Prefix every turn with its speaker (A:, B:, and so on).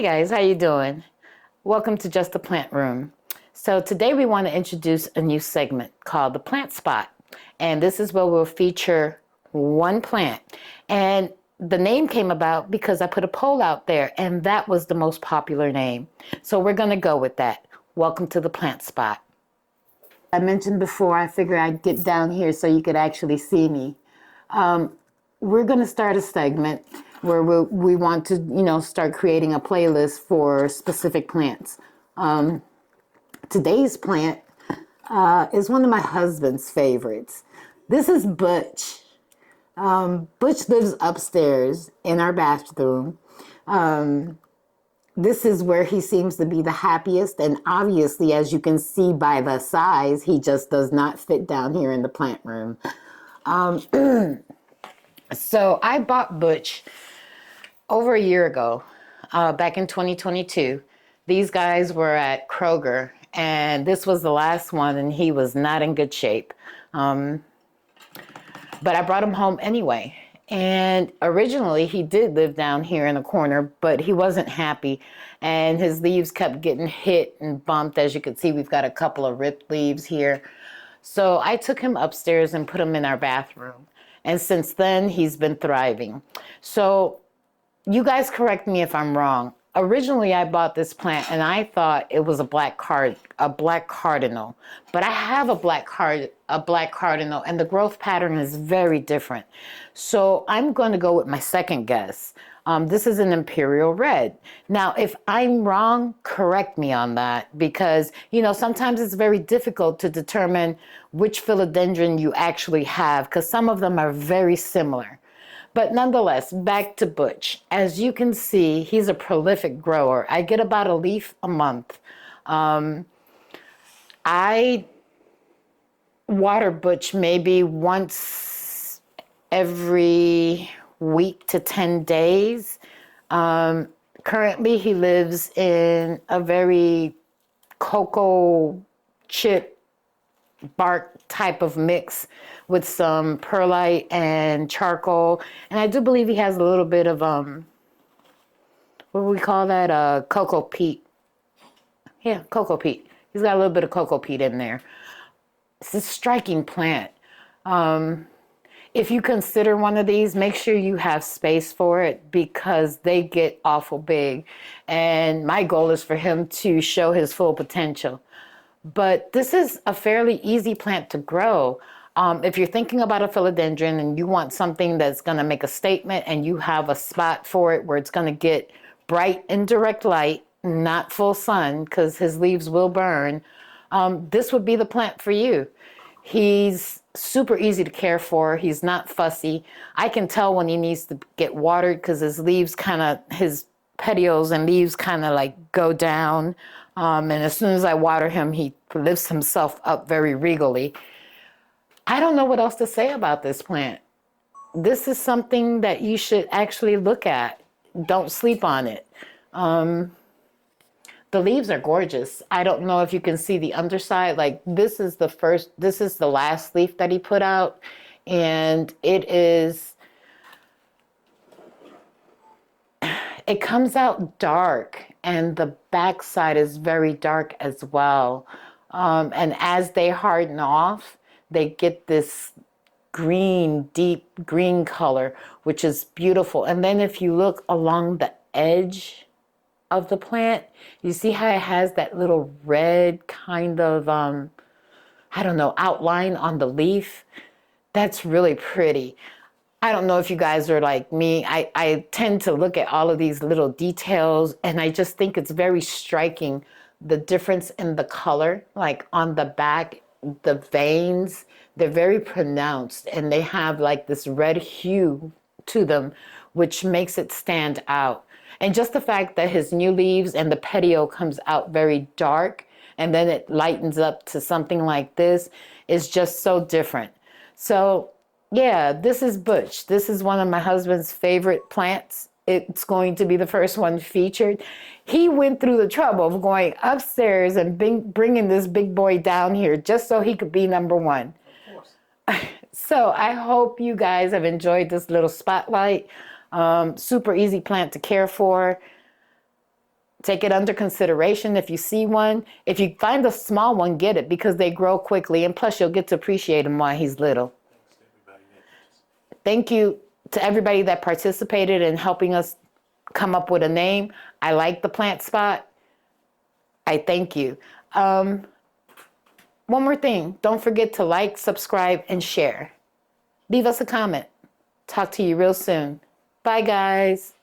A: guys, how you doing? Welcome to Just a Plant Room. So today we want to introduce a new segment called the Plant Spot. And this is where we'll feature one plant. And the name came about because I put a poll out there and that was the most popular name. So we're going to go with that. Welcome to the Plant Spot. I mentioned before, I figured I'd get down here so you could actually see me. We're going to start a segment where we want to, start creating a playlist for specific plants. Today's plant is one of my husband's favorites. This is Butch. Butch lives upstairs in our bathroom. This is where he seems to be the happiest, and obviously, as you can see by the size, he just does not fit down here in the plant room. So I bought Butch over a year ago, back in 2022. These guys were at Kroger, and this was the last one, and he was not in good shape. But I brought him home anyway. And originally he did live down here in the corner, but he wasn't happy. And his leaves kept getting hit and bumped. As you can see, we've got a couple of ripped leaves here. So I took him upstairs and put him in our bathroom. And since then, he's been thriving. So you guys correct me if I'm wrong. Originally, I bought this plant and I thought it was a black cardinal, but I have a black cardinal, and the growth pattern is very different. So I'm going to go with my second guess. This is an Imperial Red. Now, if I'm wrong, correct me on that, because sometimes it's very difficult to determine which philodendron you actually have, because some of them are very similar. But nonetheless, back to Butch. As you can see, he's a prolific grower. I get about a leaf a month. I water Butch maybe once every week to 10 days. Currently, he lives in a very cocoa chip bark type of mix with some perlite and charcoal. And I do believe he has a little bit of, what do we call that? Cocoa peat. Yeah, cocoa peat. He's got a little bit of cocoa peat in there. It's a striking plant. If you consider one of these, make sure you have space for it because they get awful big. And my goal is for him to show his full potential. But this is a fairly easy plant to grow. If you're thinking about a philodendron and you want something that's going to make a statement and you have a spot for it where it's going to get bright indirect light, not full sun, because his leaves will burn, this would be the plant for you. He's super easy to care for. He's not fussy. I can tell when he needs to get watered because his petioles and leaves kind of like go down. And as soon as I water him, he lifts himself up very regally. I don't know what else to say about this plant. This is something that you should actually look at. Don't sleep on it. The leaves are gorgeous. I don't know if you can see the underside. Like this is the last leaf that he put out. And it comes out dark. And the backside is very dark as well. And as they harden off, they get this green, deep green color, which is beautiful. And then if you look along the edge of the plant, you see how it has that little red kind of, outline on the leaf. That's really pretty. I don't know if you guys are like me. I tend to look at all of these little details and I just think it's very striking, the difference in the color, like on the back, the veins, they're very pronounced and they have like this red hue to them, which makes it stand out. And just the fact that his new leaves and the petiole comes out very dark and then it lightens up to something like this is just so different. So yeah, this is Butch. This is one of my husband's favorite plants. It's going to be the first one featured. He went through the trouble of going upstairs and bringing this big boy down here just so he could be number one. Of course. So I hope you guys have enjoyed this little spotlight. Super easy plant to care for. take it under consideration if you see one. If you find a small one, get it, because they grow quickly, and plus you'll get to appreciate him while he's little. Thank you to everybody that participated in helping us come up with a name. I like the plant spot. I thank you. One more thing, don't forget to like, subscribe, and share. Leave us a comment. Talk to you real soon. Bye, guys.